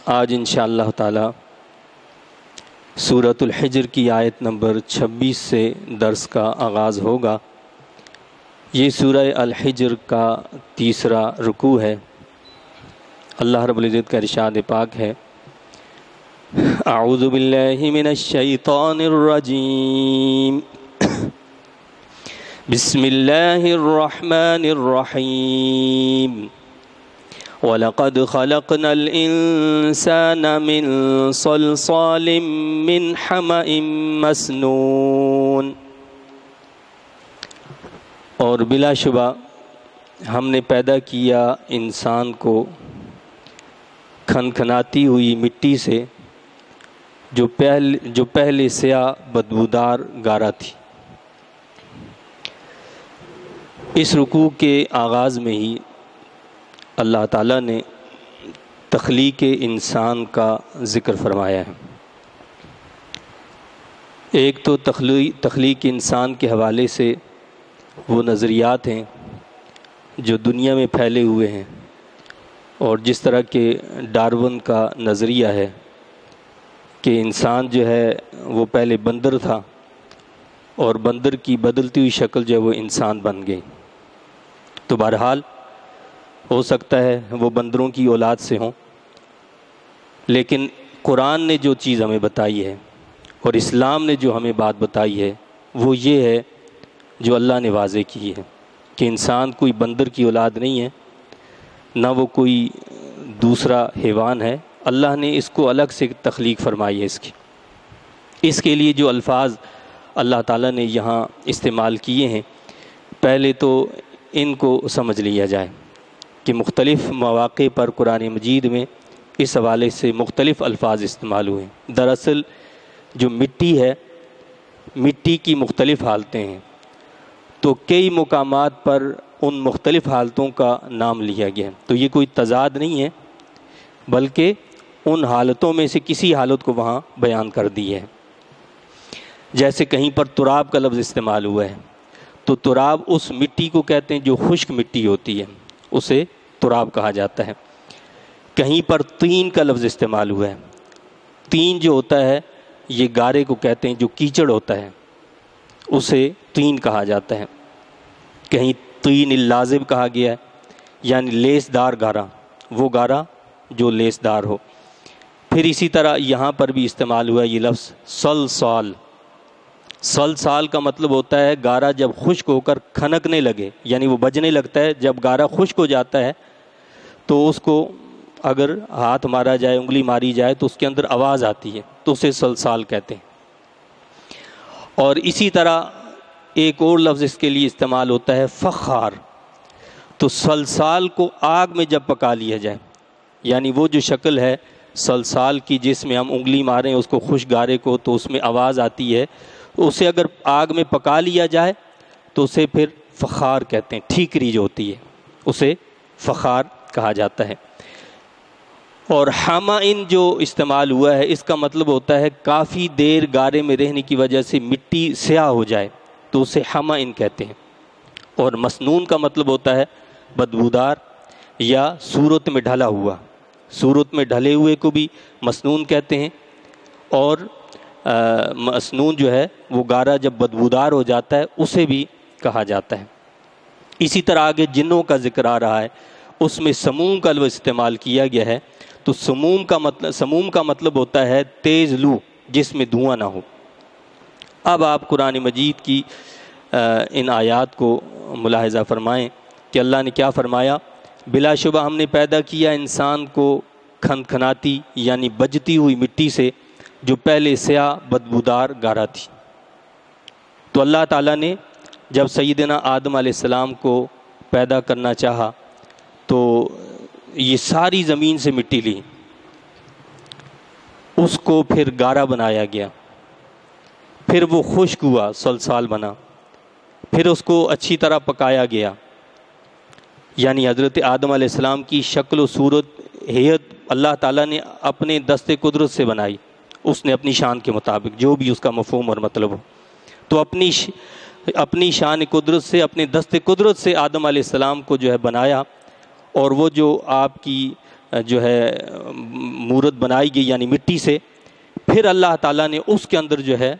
آج انشاءاللہ تعالی سورۃ الحجر کی آیت نمبر 26 سے درس کا آغاز ہوگا۔ یہ سورہ الحجر کا تیسرا رکوع ہے۔ اللہ رب العزت کا ارشاد پاک ہے، اعوذ باللہ من الشیطان الرجیم، بسم اللہ الرحمن الرحیم، وَلَقَدْ خَلَقْنَا الْإِنسَانَ مِنْ صَلْصَالٍ مِّنْ حَمَإٍ مَسْنُونٍ۔ اور بلا شبہ ہم نے پیدا کیا انسان کو کھنکھناتی ہوئی مٹی سے جو پہلے سیاہ بدبودار گارا تھی۔ اس رکوع کے آغاز میں ہی اللہ تعالیٰ نے تخلیق انسان کا ذکر فرمایا ہے۔ ایک تو تخلیق انسان کے حوالے سے وہ نظریات ہیں جو دنیا میں پھیلے ہوئے ہیں، اور جس طرح کہ ڈارون کا نظریہ ہے کہ انسان جو ہے وہ پہلے بندر تھا اور بندر کی بدلتی ہوئی شکل جو ہے وہ انسان بن گئی۔ تو بہرحال ہو سکتا ہے وہ بندروں کی اولاد سے ہوں، لیکن قرآن نے جو چیز ہمیں بتائی ہے اور اسلام نے جو ہمیں بات بتائی ہے وہ یہ ہے جو اللہ نے واضح کی ہے کہ انسان کوئی بندر کی اولاد نہیں ہے، نہ وہ کوئی دوسرا حیوان ہے۔ اللہ نے اس کو الگ سے تخلیق فرمائی ہے۔ اس کے لیے جو الفاظ اللہ تعالیٰ نے یہاں استعمال کیے ہیں، پہلے تو ان کو سمجھ لیا جائے کہ مختلف مواقع پر قرآن مجید میں اس حوالے سے مختلف الفاظ استعمال ہوئے ہیں۔ دراصل جو مٹی ہے، مٹی کی مختلف حالتیں ہیں، تو کئی مقامات پر ان مختلف حالتوں کا نام لیا گیا ہے۔ تو یہ کوئی تضاد نہیں ہے، بلکہ ان حالتوں میں سے کسی حالت کو وہاں بیان کر دی ہے۔ جیسے کہیں پر تراب کا لفظ استعمال ہوا ہے، تو تراب اس مٹی کو کہتے ہیں جو خشک مٹی ہوتی ہے، اسے تراب کہا جاتا ہے۔ کہیں پر طین کا لفظ استعمال ہوا ہے۔ طین جو ہوتا ہے یہ گارے کو کہتے ہیں جو کیچڑ ہوتا ہے، اسے طین کہا جاتا ہے۔ کہیں طین اللازب کہا گیا ہے، یعنی لیس دار گارا، وہ گارا جو لیس دار ہو۔ پھر اسی طرح یہاں پر بھی استعمال ہوا ہے یہ لفظ صلصال۔ صلصال کا مطلب ہوتا ہے گارا جب خشک ہو کر کھنکنے لگے، یعنی وہ بجنے لگتا ہے۔ جب گارا خشک ہو جاتا ہے تو اس کو اگر ہاتھ مارا جائے، انگلی ماری جائے تو اس کے اندر آواز آتی ہے، تو اسے صلصال کہتے ہیں۔ اور اسی طرح ایک اور لفظ اس کے لیے استعمال ہوتا ہے فخار۔ تو صلصال کو آگ میں جب پکا لیا جائے، یعنی وہ جو شکل ہے صلصال کی جس میں ہم انگلی ماریں اس کو خشک گارے کو تو اس میں آواز آتی ہے، اسے اگر آگ میں پکا لیا جائے تو اسے پھر فخار کہتے ہیں۔ ٹھیکری جو ہوتی ہے اسے فخار کہا جاتا ہے۔ اور حمائن جو استعمال ہوا ہے، اس کا مطلب ہوتا ہے کافی دیر گارے میں رہنے کی وجہ سے مٹی سیاہ ہو جائے تو اسے حمائن کہتے ہیں۔ اور مسنون کا مطلب ہوتا ہے بدبودار یا صورت میں ڈھلا ہوا۔ صورت میں ڈھلے ہوئے کو بھی مسنون کہتے ہیں، اور مسنون جو ہے وہ گارا جب بدبودار ہو جاتا ہے اسے بھی کہا جاتا ہے۔ اسی طرح آگے جنوں کا ذکر آ رہا ہے، اس میں سموم کا لفظ استعمال کیا گیا ہے۔ تو سموم کا مطلب ہوتا ہے تیز لو جس میں دھواں نہ ہو۔ اب آپ قرآن مجید کی ان آیات کو ملاحظہ فرمائیں کہ اللہ نے کیا فرمایا، بلا شبہ ہم نے پیدا کیا انسان کو کھنکھناتی یعنی بجتی ہوئی مٹی سے جو پہلے سیاہ بدبودار گارا تھی۔ تو اللہ تعالیٰ نے جب سیدنا آدم علیہ السلام کو پیدا کرنا چاہا تو یہ ساری زمین سے مٹی لی، اس کو پھر گارا بنایا گیا، پھر وہ خشک ہوا، صلصال بنا، پھر اس کو اچھی طرح پکایا گیا، یعنی حضرت آدم علیہ السلام کی شکل و صورت ہیئت اللہ تعالیٰ نے اپنے دست قدرت سے بنائی، اس نے اپنی شان کے مطابق، جو بھی اس کا مفہوم اور مطلب ہو، تو اپنی شان قدرت سے، اپنے دست قدرت سے آدم علیہ السلام کو جو ہے بنایا، اور وہ جو آپ کی جو ہے مورت بنائی گئی یعنی مٹی سے، پھر اللہ تعالیٰ نے اس کے اندر جو ہے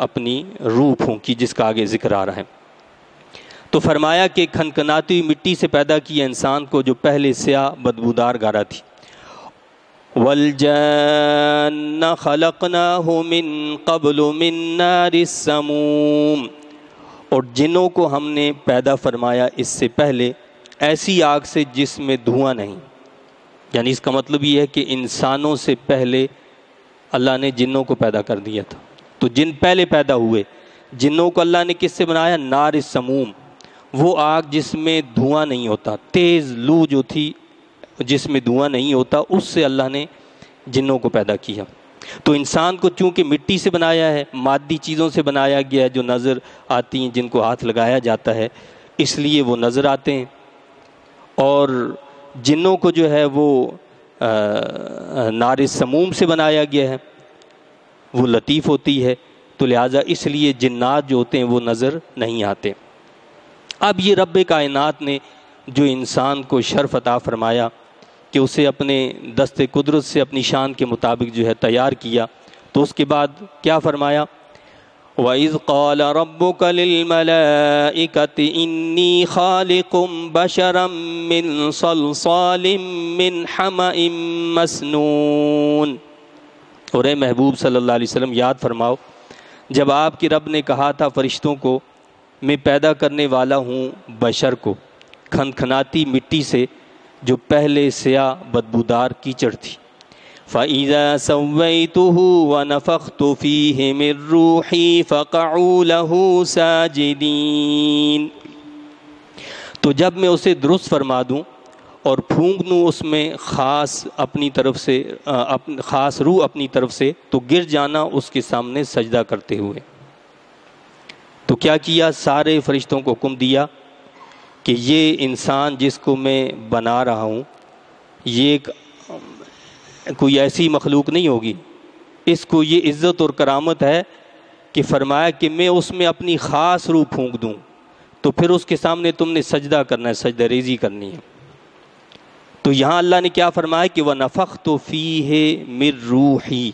اپنی روح پھونکی، جس کا آگے ذکر آ رہا ہے۔ تو فرمایا کہ کھنکھناتی ہوئی مٹی سے پیدا کیا انسان کو جو پہلے سیاہ بدبودار گارا تھی۔ وَالْجَانَّ خَلَقْنَاهُ مِن قَبْلُ مِن نَارِ السَّمُومِ، اور جنوں کو ہم نے پیدا فرمایا اس سے پہلے ایسی آگ سے جس میں دھواں نہیں، یعنی اس کا مطلب یہ ہے کہ انسانوں سے پہلے اللہ نے جنوں کو پیدا کر دیا تھا۔ تو جن پہلے پیدا ہوئے، جنوں کو اللہ نے کس سے بنایا؟ نار السموم، وہ آگ جس میں دھواں نہیں ہوتا، تیز لو جو تھی جس میں دھواں نہیں ہوتا، اس سے اللہ نے جنوں کو پیدا کیا۔ تو انسان کو چونکہ مٹی سے بنایا ہے، مادی چیزوں سے بنایا گیا ہے جو نظر آتی ہیں، جن کو ہاتھ لگایا جاتا ہے، اس لیے وہ نظر آتے ہیں، اور جنوں کو جو ہے وہ نار سموم سے بنایا گیا ہے، وہ لطیف ہوتی ہے، تو لہٰذا اس لیے جنات جو ہوتے ہیں وہ نظر نہیں آتے۔ اب یہ رب کائنات نے جو انسان کو شرف عطا فرمایا کہ اسے اپنے دست قدرت سے اپنی شان کے مطابق جو ہے تیار کیا، تو اس کے بعد کیا فرمایا؟ وَإِذْ قَالَ رَبُّكَ لِلْمَلَائِكَةِ إِنِّي خَالِقٌ بَشَرًا مِّن صَلْصَالٍ مِّن حَمَإٍ مَّسْنُونٍ۔ اور اے محبوب صلی اللہ علیہ وسلم یاد فرماؤ جب آپ کی رب نے کہا تھا فرشتوں کو، میں پیدا کرنے والا ہوں بشر کو کھنکھناتی مٹی سے جو پہلے سیاہ بدبودار کیچڑ تھی۔ فَإِذَا سَوَّيْتُهُ وَنَفَخْتُ فِيهِ مِن رُّوحِي فَقَعُوا لَهُ سَاجِدِينَ، تو جب میں اسے درست فرما دوں اور پھونک دوں اس میں خاص اپنی طرف سے خاص روح اپنی طرف سے، تو گر جانا اس کے سامنے سجدہ کرتے ہوئے۔ تو کیا کیا؟ سارے فرشتوں کو حکم دیا کہ یہ انسان جس کو میں بنا رہا ہوں یہ کوئی ایسی مخلوق نہیں ہوگی، اس کو یہ عزت اور کرامت ہے کہ فرمایا کہ میں اس میں اپنی خاص روح پھونک دوں، تو پھر اس کے سامنے تم نے سجدہ کرنا ہے، سجدہ ریزی کرنی ہے۔ تو یہاں اللہ نے کیا فرمایا کہ وَنَفَخْتُ فِيهِ مِن رُّوحِي،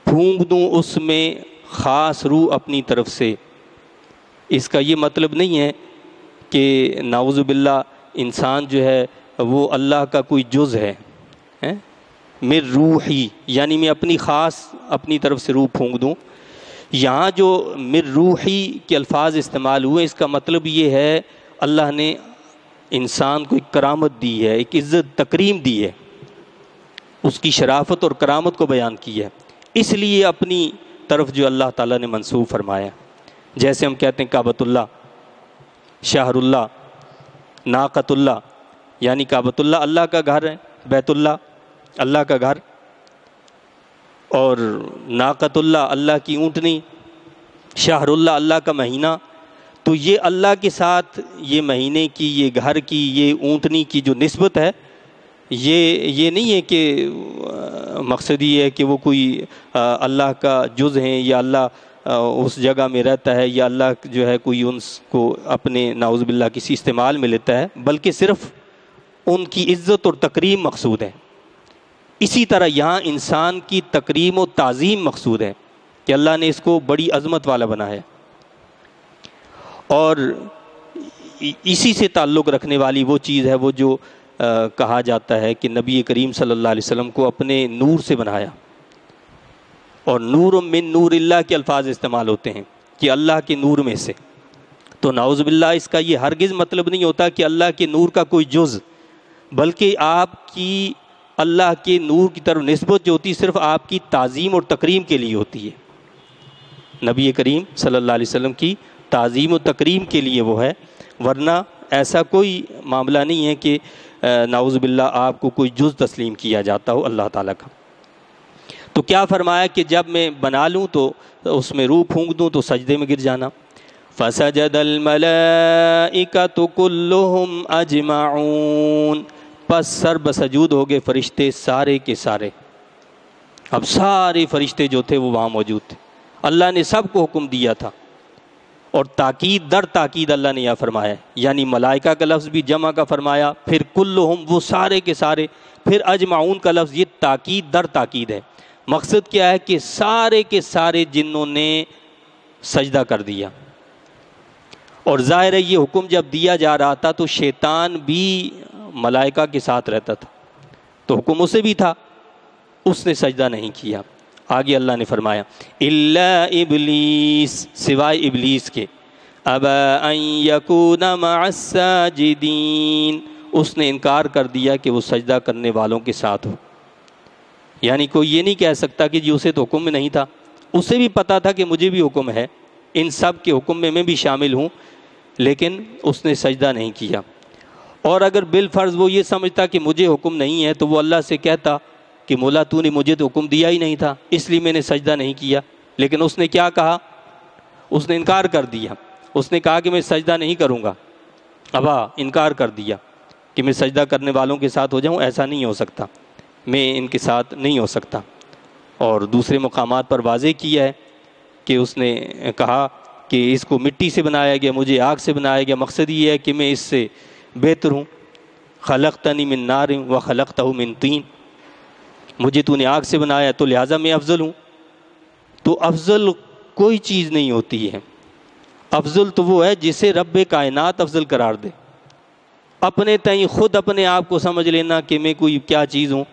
پھونک دوں اس میں خاص روح اپنی طرف سے۔ اس کا یہ مطلب نہیں ہے کہ نعوذ باللہ انسان جو ہے وہ اللہ کا کوئی جز ہے، مِن رُّوحِي یعنی میں اپنی خاص اپنی طرف سے روح پھونک دوں۔ یہاں جو مِن رُّوحِي کے الفاظ استعمال ہوئے، اس کا مطلب یہ ہے اللہ نے انسان کو ایک کرامت دی ہے، ایک عزت تکریم دی ہے، اس کی شرافت اور کرامت کو بیان کی ہے، اس لیے اپنی طرف جو اللہ تعالیٰ نے منسوب فرمایا۔ جیسے ہم کہتے ہیں کعبۃ اللہ، شہر اللہ، ناقۃ اللہ، یعنی کعبۃ اللہ اللہ کا گھر ہے، بیت اللہ اللہ کا گھر، اور ناقۃ اللہ اللہ کی اونٹنی، شہر اللہ اللہ کا مہینہ۔ تو یہ اللہ کے ساتھ یہ مہینے کی، یہ گھر کی، یہ اونٹنی کی جو نسبت ہے، یہ نہیں ہے کہ مقصد یہ ہے کہ وہ کوئی اللہ کا جز ہیں یا اللہ اس جگہ میں رہتا ہے یا اللہ جو ہے کوئی ان کو اپنے نعوذ باللہ کسی استعمال میں لیتا ہے، بلکہ صرف ان کی عزت اور تکریم مقصود ہے۔ اسی طرح یہاں انسان کی تکریم و تعظیم مقصود ہے کہ اللہ نے اس کو بڑی عظمت والا بنایا، اور اسی سے تعلق رکھنے والی وہ چیز ہے وہ جو کہا جاتا ہے کہ نبی کریم صلی اللہ علیہ وسلم کو اپنے نور سے بنایا، اور نور من نور اللہ کے الفاظ استعمال ہوتے ہیں کہ اللہ کے نور میں سے۔ تو نعوذ باللہ اس کا یہ ہرگز مطلب نہیں ہوتا کہ اللہ کے نور کا کوئی جز، بلکہ آپ کی اللہ کے نور کی طرف نسبت جو ہوتی ہے صرف آپ کی تعظیم اور تکریم کے لیے ہوتی ہے، نبی کریم صلی اللہ علیہ وسلم کی تعظیم و تکریم کے لیے وہ ہے، ورنہ ایسا کوئی معاملہ نہیں ہے کہ نعوذ باللہ آپ کو کوئی جز تسلیم کیا جاتا ہو اللہ تعالیٰ کا۔ تو کیا فرمایا کہ جب میں بنا لوں تو اس میں روح پھونک دوں تو سجدے میں گر جانا۔ فَسَجَدَ الْمَلَائِكَةُ كُلُّهُمْ أَجْمَعُونَ، پس سر بسجود ہو گئے فرشتے سارے کے سارے۔ اب سارے فرشتے جو تھے وہ وہاں موجود تھے، اللہ نے سب کو حکم دیا تھا اور تاکید در تاکید اللہ نے یہاں فرمایا ہے، یعنی ملائکہ کا لفظ بھی جمع کا فرمایا، پھر کلہم وہ سارے کے سارے، پھر اجمعون کا لفظ، یہ تاکید در تاکید ہے۔ مقصد کیا ہے کہ سارے کے سارے جنوں نے سجدہ کر دیا، اور ظاہر ہے یہ حکم جب دیا جا رہا تھا تو شیطان بھی ملائکہ کے ساتھ رہتا تھا، تو حکم اسے بھی تھا، اس نے سجدہ نہیں کیا۔ آگے اللہ نے فرمایا الا ابلیس، سوائے ابلیس کے، ابا ان یکون مع الساجدین، اس نے انکار کر دیا کہ وہ سجدہ کرنے والوں کے ساتھ ہو۔ یعنی کوئی یہ نہیں کہہ سکتا کہ جی اسے تو حکم میں نہیں تھا، اسے بھی پتا تھا کہ مجھے بھی حکم ہے، ان سب کے حکم میں بھی شامل ہوں، لیکن اس نے سجدہ نہیں کیا۔ اور اگر بالفرض وہ یہ سمجھتا کہ مجھے حکم نہیں ہے تو وہ اللہ سے کہتا کہ مولا تو نے مجھے تو حکم دیا ہی نہیں تھا، اس لیے میں نے سجدہ نہیں کیا۔ لیکن اس نے کیا کہا؟ اس نے انکار کر دیا، اس نے کہا کہ میں سجدہ نہیں کروں گا، ابا انکار کر دیا کہ میں سجدہ کرنے والوں کے ساتھ ہو جاؤں، ایسا نہیں ہو سکتا، میں ان کے ساتھ نہیں ہو سکتا۔ اور دوسرے مقامات پر واضح کیا ہے کہ اس نے کہا کہ اس کو مٹی سے بنایا گیا، مجھے آگ سے بنایا گیا، مقصد یہ ہے کہ میں اس سے بہتر ہوں، خلقتنی من نار و خلقتہ من طین، مجھے تو نے آگ سے بنایا تو لہٰذا میں افضل ہوں۔ تو افضل کوئی چیز نہیں ہوتی ہے، افضل تو وہ ہے جسے رب کائنات افضل قرار دے۔ اپنے تئیں خود اپنے آپ کو سمجھ لینا کہ میں کوئی کیا چیز ہوں،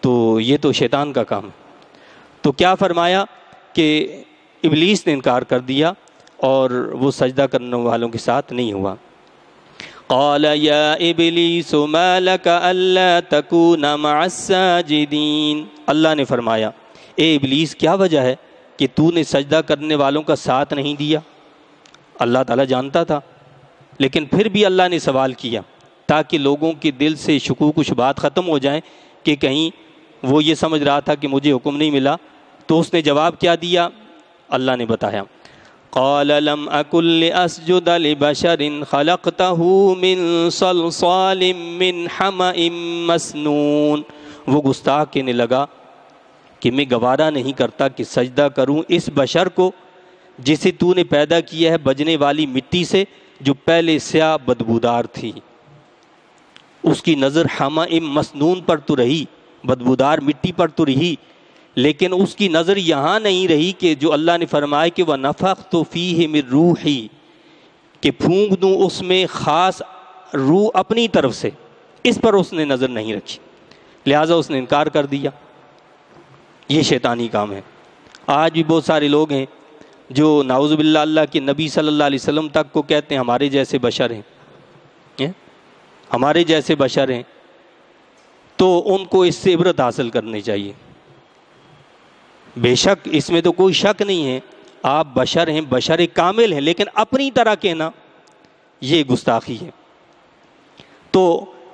تو یہ تو شیطان کا کام ہے۔ تو کیا فرمایا کہ ابلیس نے انکار کر دیا اور وہ سجدہ کرنے والوں کے ساتھ نہیں ہوا۔ قال یا ابلیس ما لک الا تکون مع الساجدین، اللہ نے فرمایا اے ابلیس کیا وجہ ہے کہ تو نے سجدہ کرنے والوں کا ساتھ نہیں دیا؟ اللہ تعالیٰ جانتا تھا، لیکن پھر بھی اللہ نے سوال کیا تاکہ لوگوں کے دل سے شکوک و شبہات ختم ہو جائیں کہ کہیں وہ یہ سمجھ رہا تھا کہ مجھے حکم نہیں ملا۔ تو اس نے جواب کیا دیا؟ اللہ نے بتایا قال لم اکن لاسجد لبشر خلقتہ من صلصال من حمأ مسنون، وہ گستاخ کہنے لگا کہ میں گوارا نہیں کرتا کہ سجدہ کروں اس بشر کو جسے تو نے پیدا کیا ہے بجنے والی مٹی سے، جو پہلے سیاہ بدبودار تھی۔ اس کی نظر حمأ مسنون پر تو رہی، بدبودار مٹی پر تو رہی، لیکن اس کی نظر یہاں نہیں رہی کہ جو اللہ نے فرمایا کہ وَنَفَخْتُ فِيهِ مِن رُوحِي، کہ پھونک دوں اس میں خاص روح اپنی طرف سے، اس پر اس نے نظر نہیں رکھی، لہٰذا اس نے انکار کر دیا۔ یہ شیطانی کام ہے۔ آج بھی بہت سارے لوگ ہیں جو نعوذ باللہ اللہ کے نبی صلی اللہ علیہ وسلم تک کو کہتے ہیں ہمارے جیسے بشر ہیں، ہمارے جیسے بشر ہیں، تو ان کو اس سے عبرت حاصل کرنی چاہیے۔ بے شک اس میں تو کوئی شک نہیں ہے، آپ بشر ہیں، بشر کامل ہیں، لیکن اپنی طرح کہنا یہ گستاخی ہے۔ تو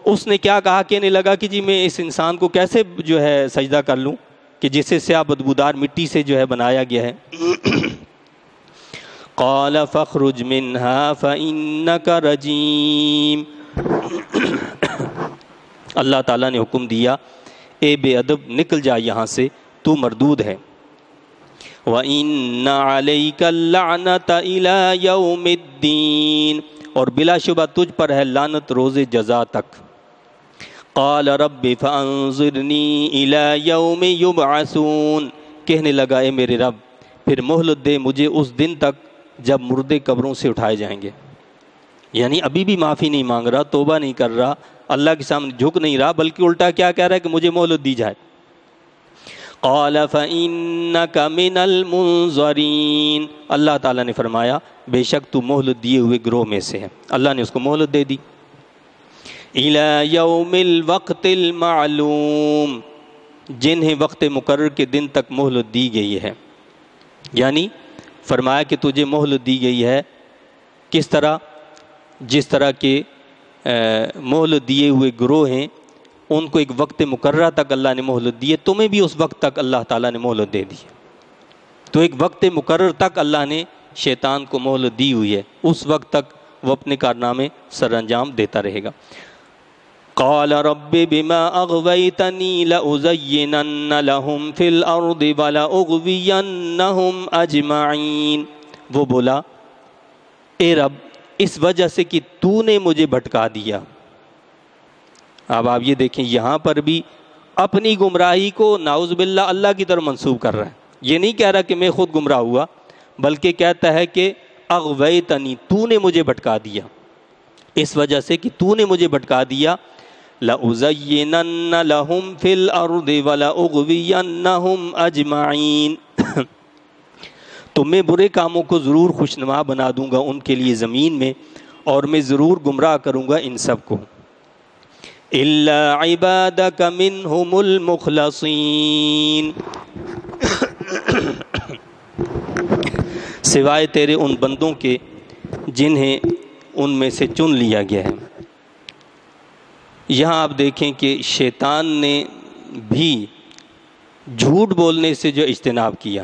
اس نے کیا کہا؟ کہنے لگا کہ جی میں اس انسان کو کیسے جو ہے سجدہ کر لوں کہ جسے سیاہ بدبودار مٹی سے جو ہے بنایا گیا ہے۔ قال فاخرج منها فإنك رجیم، اللہ تعالیٰ نے حکم دیا اے بے ادب نکل جا یہاں سے، تو مردود ہے۔ وَإِنَّ عَلَيْكَ اللَّعْنَةَ إِلَى يَوْمِ الدِّينِ، اور بلا شبہ تجھ پر ہے لعنت روز جزا تک۔ قال رب فانظرنی الی یوم یبعثون، کہنے لگا اے میرے رب پھر مہلت دے مجھے اس دن تک جب مردے قبروں سے اٹھائے جائیں گے۔ یعنی ابھی بھی معافی نہیں مانگ رہا، توبہ نہیں کر رہا، اللہ کے سامنے جھک نہیں رہا، بلکہ الٹا کیا کہہ رہا ہے کہ مجھے مہلت دی جائے۔ قال فإنک من المنظرین، اللہ تعالیٰ نے فرمایا بے شک تو مہلت دیے ہوئے گروہ میں سے ہے۔ اللہ نے اس کو مہلت دے دی۔ الی یوم الوقت المعلوم، جنہیں وقت مقرر کے دن تک مہلت دی گئی ہے، یعنی فرمایا کہ تجھے مہلت دی گئی ہے کس طرح؟ جس طرح کے مہلت دیے ہوئے گروہ ہیں ان کو ایک وقت مقررہ تک اللہ نے مہلت دی ہے، تمہیں بھی اس وقت تک اللہ تعالیٰ نے مہلت دے دی ہے۔ تو ایک وقت مقرر تک اللہ نے شیطان کو مہلت دی ہوئی ہے، اس وقت تک وہ اپنے کارنامے سر انجام دیتا رہے گا۔ قال رب بما اغویتنی لأزینن لهم فی الارض ولأغوینہم اجمعین، وہ بولا اے رب اس وجہ سے کہ تو نے مجھے بھٹکا دیا۔ اب آپ یہ دیکھیں یہاں پر بھی اپنی گمراہی کو نعوذ باللہ اللہ کی طرف منسوب کر رہا ہے۔ یہ نہیں کہہ رہا کہ میں خود گمراہ ہوا، بلکہ کہتا ہے کہ اغویتنی، تو نے مجھے بھٹکا دیا، اس وجہ سے کہ تو نے مجھے بھٹکا دیا۔ لَأُزَيِّنَنَّ لَهُمْ فِي الْأَرْضِ وَلَأُغْوِيَنَّهُمْ أَجْمَعِينَ، تو میں برے کاموں کو ضرور خوشنما بنا دوں گا ان کے لیے زمین میں، اور میں ضرور گمراہ کروں گا ان سب کو۔ إِلَّا عِبَادَكَ مِنْهُمُ الْمُخْلَصِينَ، سوائے تیرے ان بندوں کے جنہیں ان میں سے چن لیا گیا ہے۔ یہاں آپ دیکھیں کہ شیطان نے بھی جھوٹ بولنے سے جو اجتناب کیا،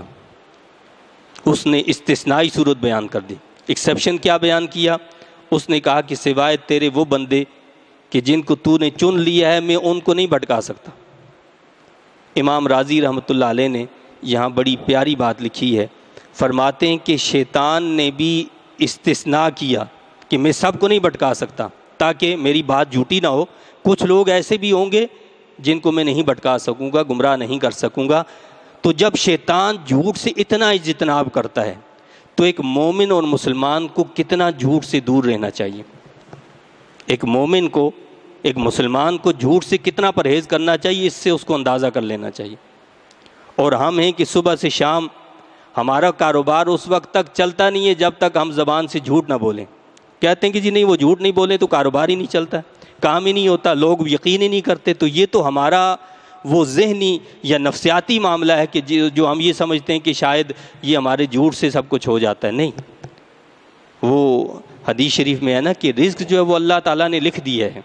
اس نے استثنائی صورت بیان کر دی۔ ایکسیپشن کیا بیان کیا؟ اس نے کہا کہ سوائے تیرے وہ بندے کہ جن کو تو نے چن لیا ہے، میں ان کو نہیں بھٹکا سکتا۔ امام رازی رحمۃ اللہ علیہ نے یہاں بڑی پیاری بات لکھی ہے، فرماتے ہیں کہ شیطان نے بھی استثناء کیا کہ میں سب کو نہیں بھٹکا سکتا تاکہ میری بات جھوٹی نہ ہو، کچھ لوگ ایسے بھی ہوں گے جن کو میں نہیں بھٹکا سکوں گا، گمراہ نہیں کر سکوں گا۔ تو جب شیطان جھوٹ سے اتنا اجتناب کرتا ہے تو ایک مومن اور مسلمان کو کتنا جھوٹ سے دور رہنا چاہیے، ایک مومن کو، ایک مسلمان کو جھوٹ سے کتنا پرہیز کرنا چاہیے، اس سے اس کو اندازہ کر لینا چاہیے۔ اور ہم ہیں کہ صبح سے شام ہمارا کاروبار اس وقت تک چلتا نہیں ہے جب تک ہم زبان سے جھوٹ نہ بولیں۔ کہتے ہیں کہ جی نہیں وہ جھوٹ نہیں بولے تو کاروبار ہی نہیں چلتا، کام ہی نہیں ہوتا، لوگ یقین ہی نہیں کرتے۔ تو یہ تو ہمارا وہ ذہنی یا نفسیاتی معاملہ ہے کہ جو ہم یہ سمجھتے ہیں کہ شاید یہ ہمارے جھوٹ سے سب کچھ ہو جاتا ہے۔ نہیں، وہ حدیث شریف میں ہے نا کہ رزق جو ہے وہ اللہ تعالیٰ نے لکھ دیا ہے۔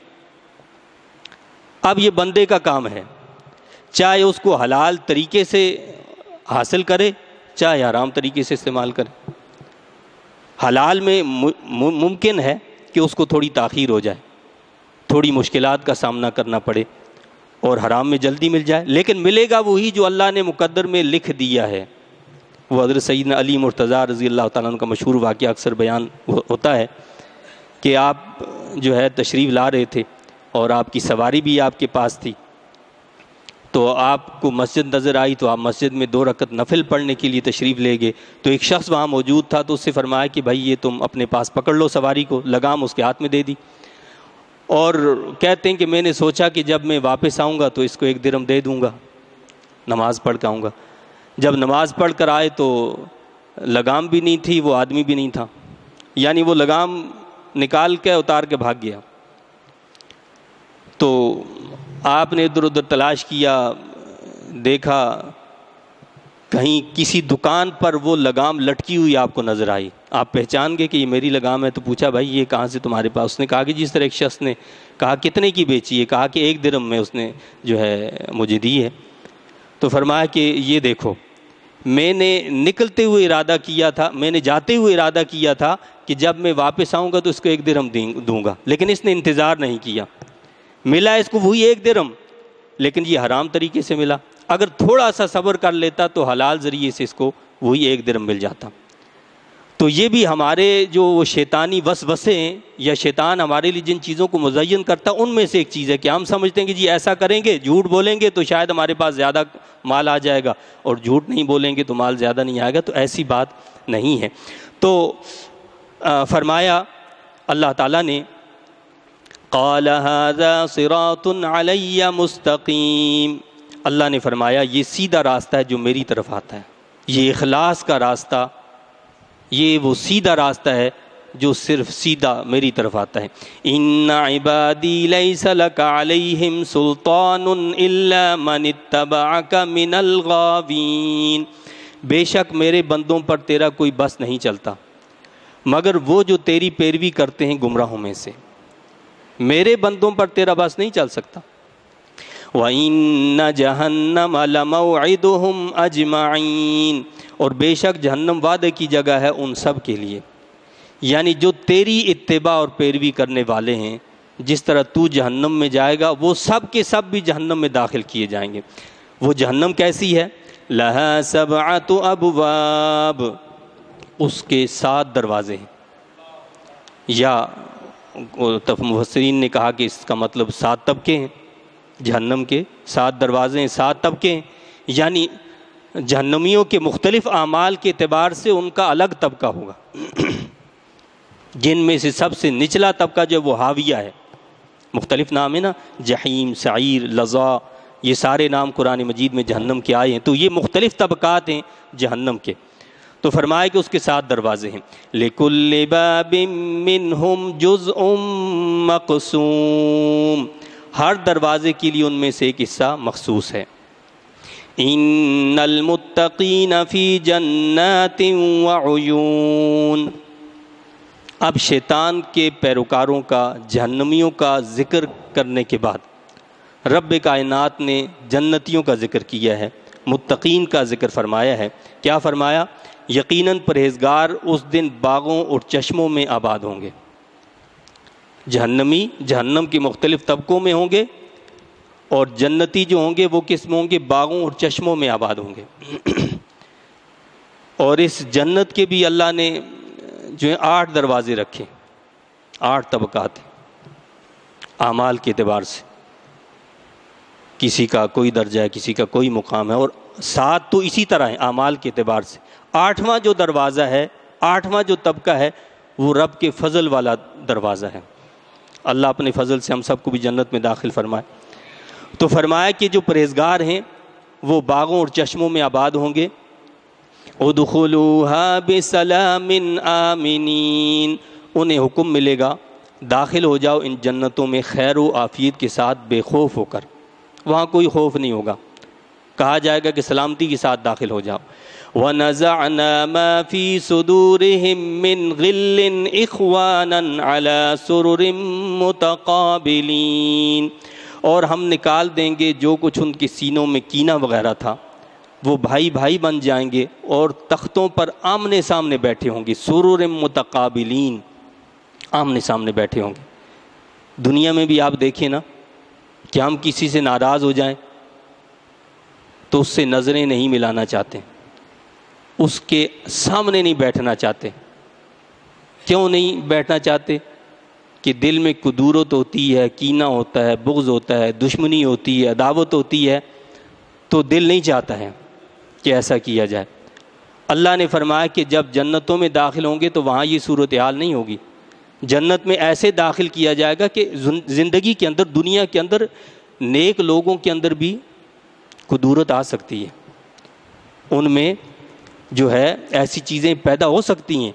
اب یہ بندے کا کام ہے، چاہے اس کو حلال طریقے سے حاصل کرے چاہے حرام طریقے سے استعمال کرے۔ حلال میں ممکن ہے کہ اس کو تھوڑی تاخیر ہو جائے، تھوڑی مشکلات کا سامنا کرنا پڑے، اور حرام میں جلدی مل جائے، لیکن ملے گا وہی جو اللہ نے مقدر میں لکھ دیا ہے۔ وہ حضرت سیدنا علی مرتضیٰ رضی اللہ تعالیٰ عنہ کا مشہور واقعہ اکثر بیان ہوتا ہے کہ آپ جو ہے تشریف لا رہے تھے اور آپ کی سواری بھی آپ کے پاس تھی، تو آپ کو مسجد نظر آئی تو آپ مسجد میں 2 رکعت نفل پڑھنے کے لیے تشریف لے گئے۔ تو ایک شخص وہاں موجود تھا تو اس سے فرمایا کہ بھائی یہ تم اپنے پاس پکڑ لو سواری کو، لگام اس کے ہاتھ میں دے دی، اور کہتے ہیں کہ میں نے سوچا کہ جب میں واپس آؤں گا تو اس کو 1 درہم دے دوں گا، نماز پڑھ کے آؤں گا۔ جب نماز پڑھ کر آئے تو لگام بھی نہیں تھی، وہ آدمی بھی نہیں تھا، یعنی وہ لگام نکال کے اتار کے بھاگ گیا۔ تو آپ نے ادھر ادھر تلاش کیا، دیکھا کہیں کسی دکان پر وہ لگام لٹکی ہوئی آپ کو نظر آئی، آپ پہچان گئے کہ یہ میری لگام ہے۔ تو پوچھا بھائی یہ کہاں سے تمہارے پاس؟ اس نے کہا کہ جس طرح ایک شخص نے کہا کتنے کی بیچی ہے؟ کہا کہ 1 درہم میں اس نے جو ہے مجھے دی ہے۔ تو فرمایا کہ یہ دیکھو میں نے نکلتے ہوئے ارادہ کیا تھا، میں نے جاتے ہوئے ارادہ کیا تھا کہ جب میں واپس آؤں گا تو اس کو 1 درہم دوں گا، لیکن اس نے انتظار نہیں کیا، ملا اس کو وہی 1 درہم، لیکن یہ حرام طریقے سے ملا۔ اگر تھوڑا سا صبر کر لیتا تو حلال ذریعے سے اس کو وہی 1 درہم مل جاتا۔ تو یہ بھی ہمارے جو شیطانی وسوسے ہیں یا شیطان ہمارے لیے جن چیزوں کو مزین کرتا ہے ان میں سے ایک چیز ہے کہ ہم سمجھتے ہیں کہ جی ایسا کریں گے، جھوٹ بولیں گے تو شاید ہمارے پاس زیادہ مال آ جائے گا، اور جھوٹ نہیں بولیں گے تو مال زیادہ نہیں آئے گا۔ تو ایسی بات نہیں ہے۔ تو فرمایا اللہ تعالیٰ نے قال هذا صراط علی مستقیم، اللہ نے فرمایا یہ سیدھا راستہ ہے جو میری طرف آتا ہے، یہ اخلاص کا راستہ، یہ وہ سیدھا راستہ ہے جو صرف سیدھا میری طرف آتا ہے۔ ان عبادی لیس لک علیہم سلطان الا من اتبعک من الغاوین، بے شک میرے بندوں پر تیرا کوئی بس نہیں چلتا مگر وہ جو تیری پیروی کرتے ہیں گمراہوں میں سے، میرے بندوں پر تیرا بس نہیں چل سکتا۔ وَإِنَّ جَهَنَّمَ لَمَوْعِدُهُمْ أَجْمَعِينَ، اور بے شک جہنم وعدے کی جگہ ہے ان سب کے لیے، یعنی جو تیری اتباع اور پیروی کرنے والے ہیں، جس طرح تو جہنم میں جائے گا وہ سب کے سب بھی جہنم میں داخل کیے جائیں گے۔ وہ جہنم کیسی ہے؟ لَهَا 7 أَبْوَابٍ، اس کے 7 دروازے ہیں۔ یا مفسرین نے کہا کہ اس کا مطلب 7 طبقے ہیں جہنم کے، 7 دروازے ہیں، 7 طبقے ہیں، یعنی جہنمیوں کے مختلف اعمال کے اعتبار سے ان کا الگ طبقہ ہوگا، جن میں سے سب سے نچلا طبقہ جو وہ حاویہ ہے، مختلف نام ہے نا، جحیم، سعیر، لظا، یہ سارے نام قرآن مجید میں جہنم کے آئے ہیں، تو یہ مختلف طبقات ہیں جہنم کے۔ تو فرمایا کہ اس کے 7 دروازے ہیں، لِكُلِّ بَابٍ مِّنْهُمْ جُزْءٌ مَّقْسُومٌ، ہر دروازے کے لیے ان میں سے ایک حصہ مخصوص ہے۔ إِنَّ الْمُتَّقِينَ فِي جَنَّاتٍ وَعُيُونٍ۔ اب شیطان کے پیروکاروں کا، جہنمیوں کا ذکر کرنے کے بعد رب کائنات نے جنتیوں کا ذکر کیا ہے، متقین کا ذکر فرمایا ہے۔ کیا فرمایا؟ یقیناً پرہیزگار اس دن باغوں اور چشموں میں آباد ہوں گے۔ جہنمی جہنم کے مختلف طبقوں میں ہوں گے، اور جنتی جو ہوں گے وہ کس میں ہوں گے؟ باغوں اور چشموں میں آباد ہوں گے۔ اور اس جنت کے بھی اللہ نے جو ہے 8 دروازے رکھے، 8 طبقات اعمال کے اعتبار سے، کسی کا کوئی درجہ ہے، کسی کا کوئی مقام ہے، اور 7 تو اسی طرح ہیں اعمال کے اعتبار سے۔ 8واں جو دروازہ ہے، 8واں جو طبقہ ہے، وہ رب کے فضل والا دروازہ ہے۔ اللہ اپنے فضل سے ہم سب کو بھی جنت میں داخل فرمائے۔ تو فرمایا کہ جو پرہیزگار ہیں وہ باغوں اور چشموں میں آباد ہوں گے۔ ادخلوها بسلام آمنین، انہیں حکم ملے گا داخل ہو جاؤ ان جنتوں میں خیر و عافیت کے ساتھ، بے خوف ہو کر، وہاں کوئی خوف نہیں ہوگا، کہا جائے گا کہ سلامتی کے ساتھ داخل ہو جاؤ۔ وَنَزَعْنَا مَا فِي صُدُورِهِم مِّن غِلٍّ إِخْوَانًا عَلَى سُرُرٍ مُتَقَابِلِينَ، اور ہم نکال دیں گے جو کچھ ان کے سینوں میں کینہ وغیرہ تھا، وہ بھائی بھائی بن جائیں گے اور تختوں پر آمنے سامنے بیٹھے ہوں گے، سرور متقابلین، آمنے سامنے بیٹھے ہوں گے۔ دنیا میں بھی آپ دیکھیں نا کہ ہم کسی سے ناراض ہو جائیں تو اس سے نظریں نہیں ملانا چاہتے، اس کے سامنے نہیں بیٹھنا چاہتے۔ کیوں نہیں بیٹھنا چاہتے؟ کہ دل میں کدورت ہوتی ہے، کینہ ہوتا ہے، بغض ہوتا ہے، دشمنی ہوتی ہے، عداوت ہوتی ہے، تو دل نہیں چاہتا ہے کہ ایسا کیا جائے۔ اللہ نے فرمایا کہ جب جنتوں میں داخل ہوں گے تو وہاں یہ صورتحال نہیں ہوگی۔ جنت میں ایسے داخل کیا جائے گا کہ زندگی کے اندر، دنیا کے اندر نیک لوگوں کے اندر بھی کدورت آ سکتی ہے، ان میں جو ہے ایسی چیزیں پیدا ہو سکتی ہیں،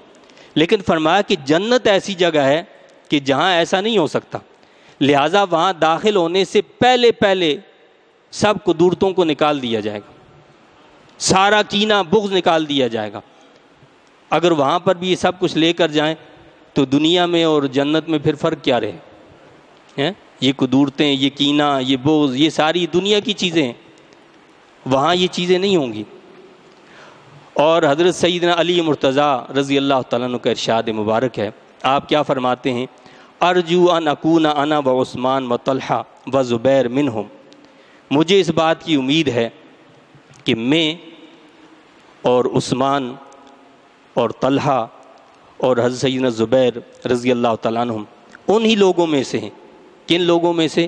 لیکن فرمایا کہ جنت ایسی جگہ ہے کہ جہاں ایسا نہیں ہو سکتا، لہٰذا وہاں داخل ہونے سے پہلے پہلے سب کدورتوں کو نکال دیا جائے گا، سارا کینہ بغض نکال دیا جائے گا۔ اگر وہاں پر بھی یہ سب کچھ لے کر جائیں تو دنیا میں اور جنت میں پھر فرق کیا رہے؟ یہ کدورتیں، یہ کینہ، یہ بغض، یہ ساری دنیا کی چیزیں ہیں، وہاں یہ چیزیں نہیں ہوں گی۔ اور حضرت سیدنا علی مرتضیٰ رضی اللہ تعالیٰ عنہ کا ارشاد مبارک ہے، آپ کیا فرماتے ہیں؟ ارجو ان اکون انا و عثمان و طلحہ و زبیر منہم، مجھے اس بات کی امید ہے کہ میں اور عثمان اور طلحہ اور حضرت سیدنا زبیر رضی اللہ تعالیٰ عنہم انہی لوگوں میں سے ہیں۔ کن لوگوں میں سے؟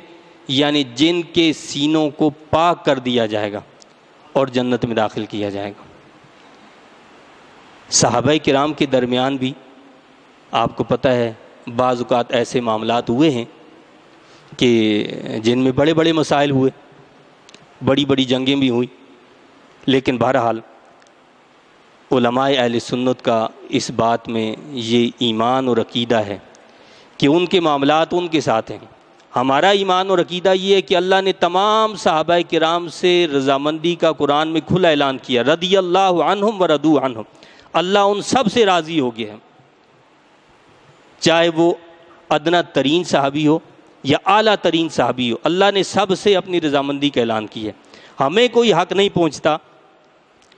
یعنی جن کے سینوں کو پاک کر دیا جائے گا اور جنت میں داخل کیا جائے گا۔ صحابہ کرام کے درمیان بھی آپ کو پتہ ہے بعض اوقات ایسے معاملات ہوئے ہیں کہ جن میں بڑے بڑے مسائل ہوئے، بڑی بڑی جنگیں بھی ہوئیں، لیکن بہرحال علماء اہل سنت کا اس بات میں یہ ایمان اور عقیدہ ہے کہ ان کے معاملات ان کے ساتھ ہیں۔ ہمارا ایمان اور عقیدہ یہ ہے کہ اللہ نے تمام صحابہ کرام سے رضامندی کا قرآن میں کھلا اعلان کیا، رضی اللہ عنہم ورضوا عنہ، اللہ ان سب سے راضی ہو گیا ہے، چاہے وہ ادنا ترین صحابی ہو یا اعلیٰ ترین صحابی ہو، اللہ نے سب سے اپنی رضامندی کا اعلان کیا ہے۔ ہمیں کوئی حق نہیں پہنچتا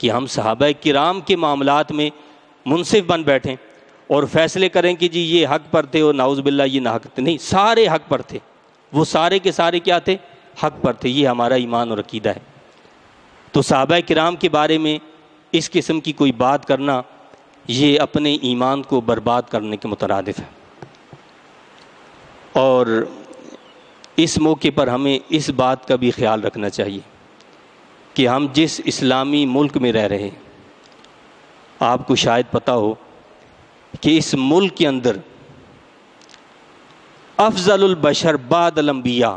کہ ہم صحابہ کرام کے معاملات میں منصف بن بیٹھیں اور فیصلے کریں کہ جی یہ حق پر تھے اور نعوذ باللہ یہ نہ حق تھے، نہیں، سارے حق پر تھے، وہ سارے کے سارے کیا تھے؟ حق پر تھے۔ یہ ہمارا ایمان اور عقیدہ ہے۔ تو صحابہ کرام کے بارے میں اس قسم کی کوئی بات کرنا یہ اپنے ایمان کو برباد کرنے کے مترادف ہے۔ اور اس موقع پر ہمیں اس بات کا بھی خیال رکھنا چاہیے کہ ہم جس اسلامی ملک میں رہ رہے ہیں، آپ کو شاید پتہ ہو کہ اس ملک کے اندر افضل البشر بعد الانبیاء،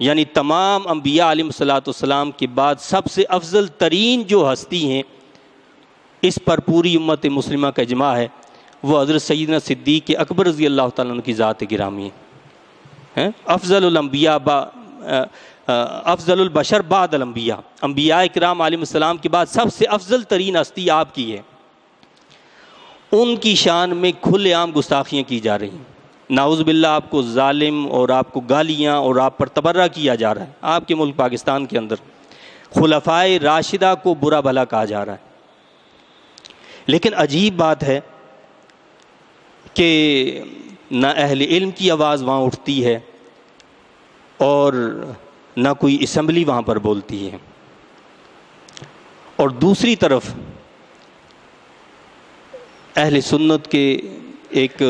یعنی تمام انبیاء علیہ الصلوۃ والسلام کے بعد سب سے افضل ترین جو ہستی ہیں، اس پر پوری امت مسلمہ کا اجماع ہے، وہ حضرت سیدنا صدیق اکبر رضی اللہ تعالیٰ عنہ کی ذات گرامی ہے۔ افضل الانبیاء افضل البشر بعد الانبیاء، انبیاء کرام علیہ السلام کے بعد سب سے افضل ترین ہستی آپ کی ہے۔ ان کی شان میں کھلے عام گستاخیاں کی جا رہی ہیں، نعوذ باللہ آپ کو ظالم اور آپ کو گالیاں اور آپ پر تبرہ کیا جا رہا ہے۔ آپ کے ملک پاکستان کے اندر خلفائے راشدہ کو برا بھلا کہا جا رہا ہے، لیکن عجیب بات ہے کہ نہ اہل علم کی آواز وہاں اٹھتی ہے اور نہ کوئی اسمبلی وہاں پر بولتی ہے۔ اور دوسری طرف اہل سنت کے ایک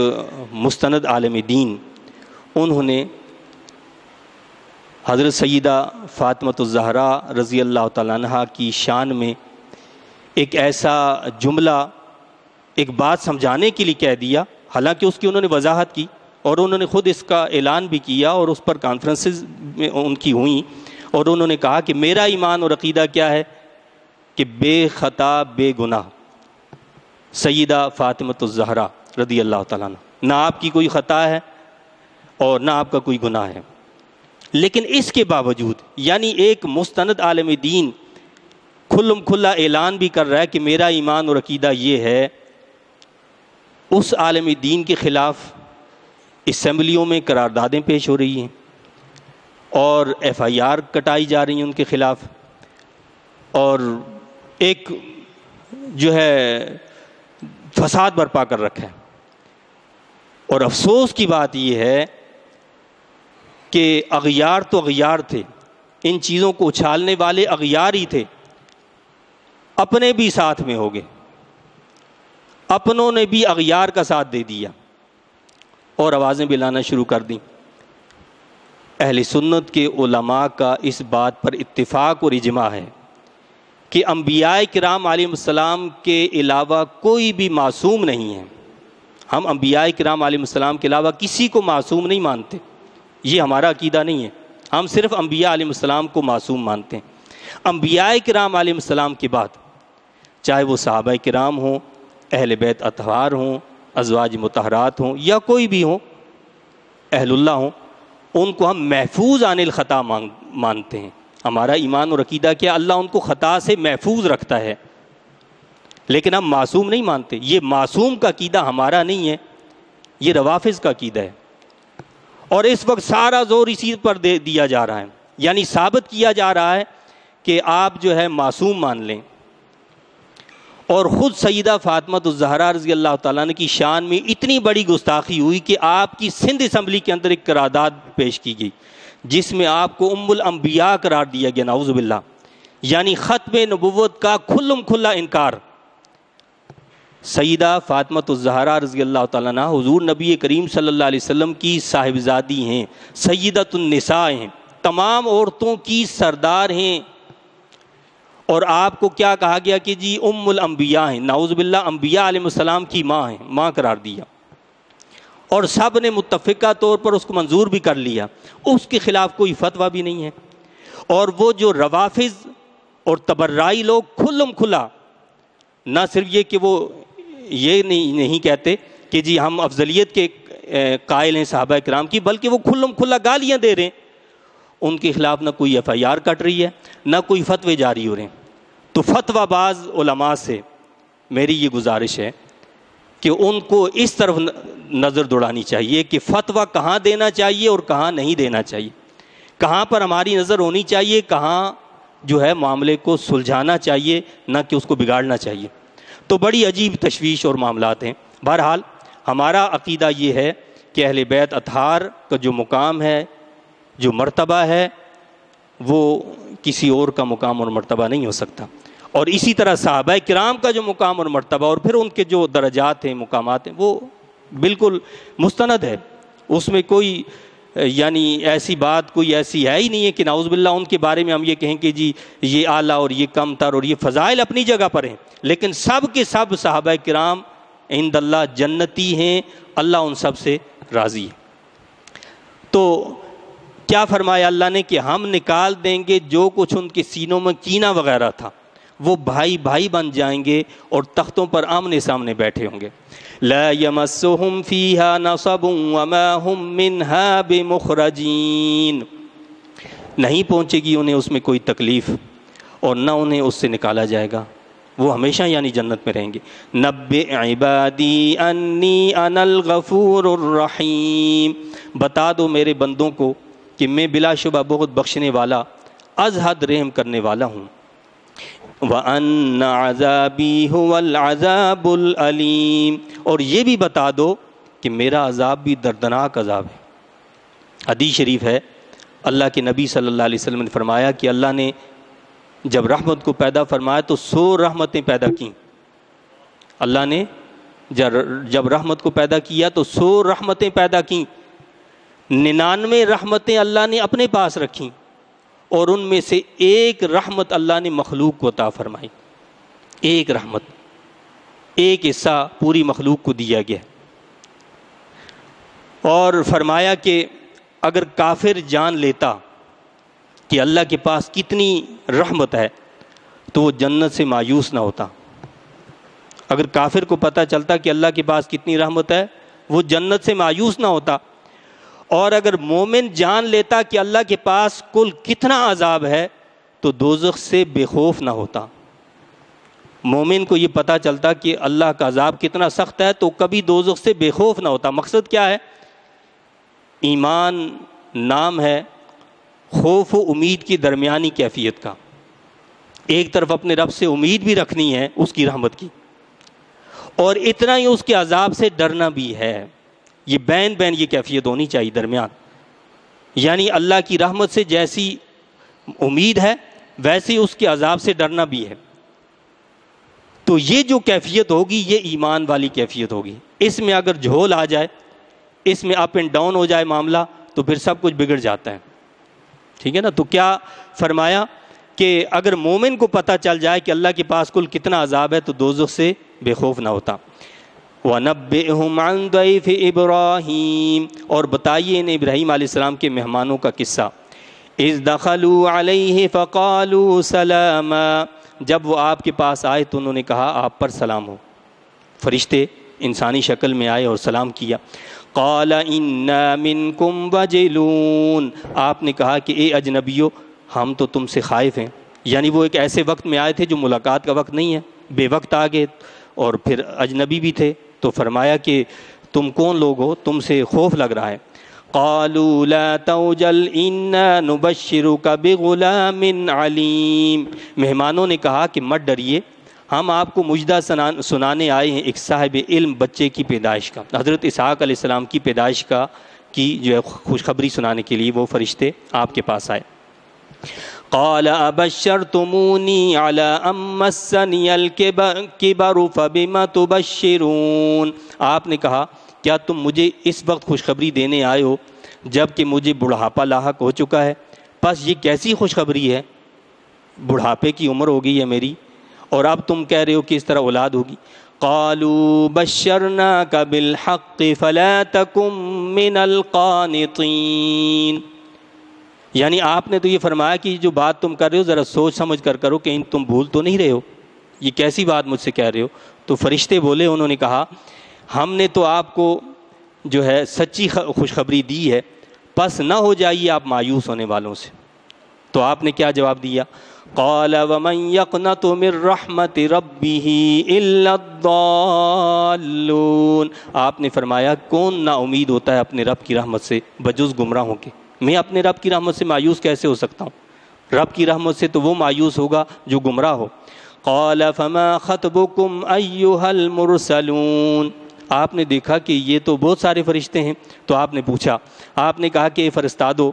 مستند عالم دین، انہوں نے حضرت سیدہ فاطمۃ الزہرا رضی اللہ تعالیٰ عنہا کی شان میں ایک ایسا جملہ، ایک بات سمجھانے کے لیے کہہ دیا، حالانکہ اس کی انہوں نے وضاحت کی اور انہوں نے خود اس کا اعلان بھی کیا اور اس پر کانفرنسز میں ان کی ہوئیں، اور انہوں نے کہا کہ میرا ایمان اور عقیدہ کیا ہے کہ بے خطا بے گناہ سیدہ فاطمۃ الزہرا رضی اللہ تعالیٰ عنہ، نہ آپ کی کوئی خطا ہے اور نہ آپ کا کوئی گناہ ہے۔ لیکن اس کے باوجود یعنی ایک مستند عالم دین کھلم کھلا اعلان بھی کر رہا ہے کہ میرا ایمان اور عقیدہ یہ ہے، اس عالم دین کے خلاف اسمبلیوں میں قراردادیں پیش ہو رہی ہیں اور ایف آئی آر کٹائی جا رہی ہیں ان کے خلاف، اور ایک جو ہے فساد برپا کر رکھا ہے۔ اور افسوس کی بات یہ ہے کہ اغیار تو اغیار تھے، ان چیزوں کو اچھالنے والے اغیار ہی تھے، اپنے بھی ساتھ میں ہو گئے، اپنوں نے بھی اغیار کا ساتھ دے دیا اور آوازیں بھی لانا شروع کر دیں۔ اہل سنت کے علماء کا اس بات پر اتفاق اور اجماع ہے کہ انبیاء کرام علیہ السلام کے علاوہ کوئی بھی معصوم نہیں ہے۔ ہم انبیاء کرام علیہ السلام کے علاوہ کسی کو معصوم نہیں مانتے، یہ ہمارا عقیدہ نہیں ہے، ہم صرف انبیاء علیہ السلام کو معصوم مانتے ہیں۔ انبیاء کرام علیہ السلام کے بعد چاہے وہ صحابہ کرام ہوں، اہل بیت اطہار ہوں، ازواج مطہرات ہوں، یا کوئی بھی ہوں، اہل اللہ ہوں، ان کو ہم محفوظ عن الخطا مانتے ہیں۔ ہمارا ایمان اور عقیدہ کیا اللہ ان کو خطا سے محفوظ رکھتا ہے، لیکن ہم معصوم نہیں مانتے۔ یہ معصوم کا عقیدہ ہمارا نہیں ہے، یہ روافض کا عقیدہ ہے، اور اس وقت سارا زور اسی پر دیا جا رہا ہے، یعنی ثابت کیا جا رہا ہے کہ آپ جو ہے معصوم مان لیں۔ اور خود سیدہ فاطمۃ الزہرا رضی اللہ تعالیٰ عنہ کی شان میں اتنی بڑی گستاخی ہوئی کہ آپ کی سندھ اسمبلی کے اندر ایک قرارداد پیش کی گئی جس میں آپ کو ام الانبیاء قرار دیا گیا، نعوذ باللہ، یعنی ختم نبوت کا کھلم کھلا انکار۔ سیدہ فاطمۃ الزہرا رضی اللہ تعالیٰ عنہ حضور نبی کریم صلی اللہ علیہ وسلم کی صاحبزادی ہیں، سیدۃ النساء ہیں، تمام عورتوں کی سردار ہیں، اور آپ کو کیا کہا گیا کہ جی ام الانبیاء ہیں، نعوذ باللہ انبیاء علیہ السلام کی ماں ہیں، ماں قرار دیا، اور سب نے متفقہ طور پر اس کو منظور بھی کر لیا، اس کے خلاف کوئی فتویٰ بھی نہیں ہے۔ اور وہ جو روافض اور تبرعی لوگ کھلم کھلا، نہ صرف یہ کہ وہ یہ نہیں کہتے کہ جی ہم افضلیت کے قائل ہیں صحابہ کرام کی، بلکہ وہ کھلم کھلا گالیاں دے رہے ہیں، ان کے خلاف نہ کوئی ایف آئی آر کٹ رہی ہے، نہ کوئی فتوے جاری ہو رہے ہیں۔ تو فتویٰ باز علماء سے میری یہ گزارش ہے کہ ان کو اس طرف نظر دوڑانی چاہیے کہ فتویٰ کہاں دینا چاہیے اور کہاں نہیں دینا چاہیے، کہاں پر ہماری نظر ہونی چاہیے، کہاں جو ہے معاملے کو سلجھانا چاہیے، نہ کہ اس کو بگاڑنا چاہیے۔ تو بڑی عجیب تشویش اور معاملات ہیں۔ بہرحال ہمارا عقیدہ یہ ہے کہ اہل بیت اطہار کا جو مقام ہے، جو مرتبہ ہے، وہ کسی اور کا مقام اور مرتبہ نہیں ہو سکتا، اور اسی طرح صحابہ کرام کا جو مقام اور مرتبہ اور پھر ان کے جو درجات ہیں، مقامات ہیں، وہ بالکل مستند ہے، اس میں کوئی یعنی ایسی بات کوئی ایسی ہے ہی نہیں ہے کہ نعوذ باللہ ان کے بارے میں ہم یہ کہیں کہ جی یہ اعلیٰ اور یہ کم تر، اور یہ فضائل اپنی جگہ پر ہیں، لیکن سب کے سب صحابہ کرام عند اللہ جنتی ہیں، اللہ ان سب سے راضی ہے۔ تو کیا فرمایا اللہ نے کہ ہم نکال دیں گے جو کچھ ان کے سینوں میں کینہ وغیرہ تھا، وہ بھائی بھائی بن جائیں گے اور تختوں پر آمنے سامنے بیٹھے ہوں گے۔ لا یمسہم فیہا نصب وما ہم منہا بمخرجین، نہیں پہنچے گی انہیں اس میں کوئی تکلیف اور نہ انہیں اس سے نکالا جائے گا، وہ ہمیشہ یعنی جنت میں رہیں گے۔ نبئ عبادی انی انا الغفور الرحیم، بتا دو میرے بندوں کو کہ میں بلا شبہ بہت بخشنے والا از حد رحم کرنے والا ہوں۔ وَأَنَّ عَذَابِي هُوَ الْعَذَابُ الْأَلِيمُ، اور یہ بھی بتا دو کہ میرا عذاب بھی دردناک عذاب ہے۔ حدیث شریف ہے، اللہ کے نبی صلی اللہ علیہ وسلم نے فرمایا کہ اللہ نے جب رحمت کو پیدا فرمایا تو 100 رحمتیں پیدا کیں۔ اللہ نے جب رحمت کو پیدا کیا تو 100 رحمتیں پیدا کیں، 99 رحمتیں اللہ نے اپنے پاس رکھیں، اور ان میں سے ایک رحمت اللہ نے مخلوق کو عطا فرمائی، ایک رحمت، ایک حصہ پوری مخلوق کو دیا گیا، اور فرمایا کہ اگر کافر جان لیتا کہ اللہ کے پاس کتنی رحمت ہے تو وہ جنت سے مایوس نہ ہوتا۔ اگر کافر کو پتہ چلتا کہ اللہ کے پاس کتنی رحمت ہے وہ جنت سے مایوس نہ ہوتا، اور اگر مومن جان لیتا کہ اللہ کے پاس کل کتنا عذاب ہے تو دوزخ سے بے خوف نہ ہوتا۔ مومن کو یہ پتہ چلتا کہ اللہ کا عذاب کتنا سخت ہے تو کبھی دوزخ سے بے خوف نہ ہوتا۔ مقصد کیا ہے؟ ایمان نام ہے خوف و امید کی درمیانی کیفیت کا، ایک طرف اپنے رب سے امید بھی رکھنی ہے اس کی رحمت کی، اور اتنا ہی اس کے عذاب سے ڈرنا بھی ہے۔ یہ بین بین یہ کیفیت ہونی چاہیے درمیان، یعنی اللہ کی رحمت سے جیسی امید ہے ویسے اس کے عذاب سے ڈرنا بھی ہے۔ تو یہ جو کیفیت ہوگی یہ ایمان والی کیفیت ہوگی۔ اس میں اگر جھول آ جائے، اس میں اپ اینڈ ڈاؤن ہو جائے معاملہ تو پھر سب کچھ بگڑ جاتا ہے، ٹھیک ہے نا۔ تو کیا فرمایا کہ اگر مومن کو پتہ چل جائے کہ اللہ کے پاس کل کتنا عذاب ہے تو دوزخ سے بے خوف نہ ہوتا۔ وَنَبِّئْهُمْ عَنْ ضَيْفِ إِبْرَاهِيمَ، اور بتائیے انہیں ابراہیم علیہ السلام کے مہمانوں کا قصہ۔ إِذْ دَخَلُوا عَلَيْهِ فَقَالُوا سَلَامًا، جب وہ آپ کے پاس آئے تو انہوں نے کہا آپ پر سلام ہو۔ فرشتے انسانی شکل میں آئے اور سلام کیا۔ قَالَ إِنَّا مِنْكُمْ وَجِلُونَ، آپ نے کہا کہ اے اجنبیو ہم تو تم سے خائف ہیں، یعنی وہ ایک ایسے وقت میں آئے تھے جو ملاقات کا وقت نہیں ہے، بے وقت آ گئے اور پھر اجنبی بھی تھے، تو فرمایا کہ تم کون لوگ ہو، تم سے خوف لگ رہا ہے۔ قالوا لا توجل انا نبشرک بغلام علیم، مہمانوں نے کہا کہ مت ڈریے، ہم آپ کو مجدہ سنانے آئے ہیں ایک صاحب علم بچے کی پیدائش کا۔ حضرت اسحاق علیہ السلام کی پیدائش کی جو ہے خوشخبری سنانے کے لیے وہ فرشتے آپ کے پاس آئے۔ قال ابشرتمونی علی ان مسنی الکبر فبما تبشرون، آپ نے کہا کیا تم مجھے اس وقت خوشخبری دینے آئے ہو جب کہ مجھے بڑھاپا لاحق ہو چکا ہے؟ پس یہ کیسی خوشخبری ہے، بڑھاپے کی عمر ہو گئی ہے میری اور اب تم کہہ رہے ہو کہ اس طرح اولاد ہوگی۔ قالوا بشرناک بالحق فلا تکن من القانطین، یعنی آپ نے تو یہ فرمایا کہ جو بات تم کر رہے ہو ذرا سوچ سمجھ کر کرو، کہ تم بھول تو نہیں رہے ہو، یہ کیسی بات مجھ سے کہہ رہے ہو؟ تو فرشتے بولے، انہوں نے کہا ہم نے تو آپ کو جو ہے سچی خوشخبری دی ہے، پس نہ ہو جائیے آپ مایوس ہونے والوں سے۔ تو آپ نے کیا جواب دیا؟ قال ومن يقنط من رحمت ربه الا الضالون، آپ نے فرمایا کون نا امید ہوتا ہے اپنے رب کی رحمت سے بجز گمراہوں کے؟ میں اپنے رب کی رحمت سے مایوس کیسے ہو سکتا ہوں؟ رب کی رحمت سے تو وہ مایوس ہوگا جو گمراہ ہو۔ قال فما خطبكم ايها المرسلون، آپ نے دیکھا کہ یہ تو بہت سارے فرشتے ہیں، تو آپ نے پوچھا، آپ نے کہا کہ فرستادو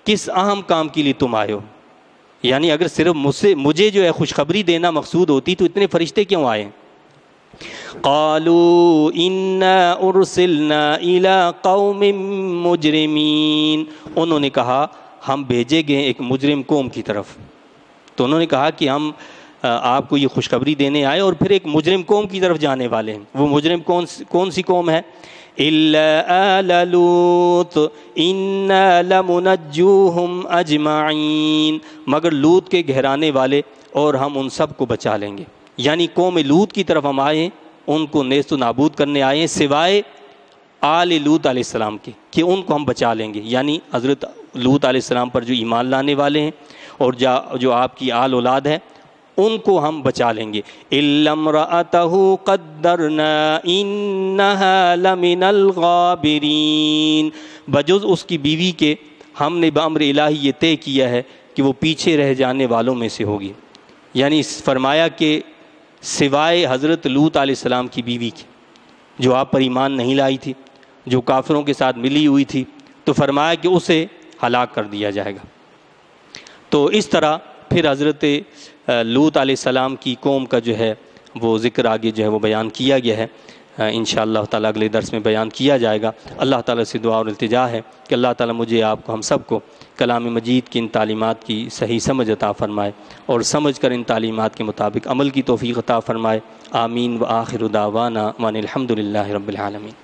کس اہم کام کے لیے تم آئے ہو؟ یعنی اگر صرف مجھے جو ہے خوشخبری دینا مقصود ہوتی تو اتنے فرشتے کیوں آئے ہیں؟ قالوا انا ارسلنا الى قوم مجرمین، انہوں نے کہا ہم بھیجے گئے ایک مجرم قوم کی طرف۔ تو انہوں نے کہا کہ ہم آپ کو یہ خوشخبری دینے آئے اور پھر ایک مجرم قوم کی طرف جانے والے ہیں۔ وہ مجرم کون سی قوم ہے؟ الا آل لوط انا لمنجوہم اجمعین، مگر لوط کے گھرانے والے اور ہم ان سب کو بچا لیں گے۔ یعنی قوم لوط کی طرف ہم آئے ہیں، ان کو نیست و نابود کرنے آئے ہیں، سوائے آل لوط علیہ السلام کے، کہ ان کو ہم بچا لیں گے۔ یعنی حضرت لوط علیہ السلام پر جو ایمان لانے والے ہیں اور جو آپ کی آل اولاد ہے ان کو ہم بچا لیں گے۔ الا امرأتہ قدرنا انہا لمن الغابرین، بجز اس کی بیوی کے ہم نے بامر الہی یہ طے کیا ہے کہ وہ پیچھے رہ جانے والوں میں سے ہوگی۔ یعنی فرمایا کہ سوائے حضرت لوط علیہ السلام کی بیوی کی جو آپ پر ایمان نہیں لائی تھی، جو کافروں کے ساتھ ملی ہوئی تھی، تو فرمایا کہ اسے ہلاک کر دیا جائے گا۔ تو اس طرح پھر حضرت لوط علیہ السلام کی قوم کا جو ہے وہ ذکر آگے جو ہے وہ بیان کیا گیا ہے، انشاءاللہ تعالیٰ اگلے درس میں بیان کیا جائے گا۔ اللہ تعالیٰ سے دعا اور التجا ہے کہ اللہ تعالیٰ مجھے آپ کو ہم سب کو کلام مجید کی ان تعلیمات کی صحیح سمجھ عطا فرمائے اور سمجھ کر ان تعلیمات کے مطابق عمل کی توفیق عطا فرمائے۔ آمین۔ وآخر دعوانا وان الحمد للہ رب العالمین۔